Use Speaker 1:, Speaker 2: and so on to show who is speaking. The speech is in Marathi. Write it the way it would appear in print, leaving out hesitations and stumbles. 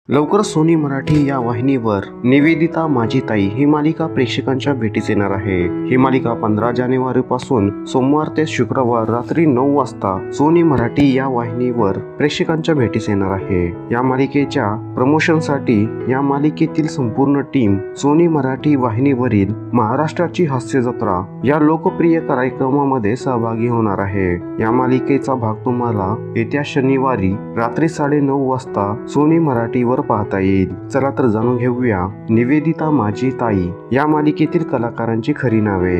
Speaker 1: लवकर सोनी मराठी या वाहिनीवर निवेदिता माझी ताई ही मालिका प्रेक्षकांच्या भेटीस येणार आहे। ही मालिका 15 जानेवारी पासून सोमवार ते शुक्रवार रात्री 9 वाजता सोनी मराठी या वाहिनीवर प्रेक्षकांच्या भेटीस येणार आहे। या मालिकेच्या प्रमोशनसाठी या मालिकेतील संपूर्ण टीम सोनी मराठी वाहिनीवरील महाराष्ट्राची हास्य जत्रा या लोकप्रिय कार्यक्रमामध्ये सहभागी होणार आहे। या मालिकेचा भाग तुम्हाला येत्या शनिवारी रात्री 9:30 वाजता सोनी मराठीवर पाहता येईल। चला तर जाणून घेऊया निवेदिता माझी ताई या मालिकेतील कलाकारांची खरी नावे।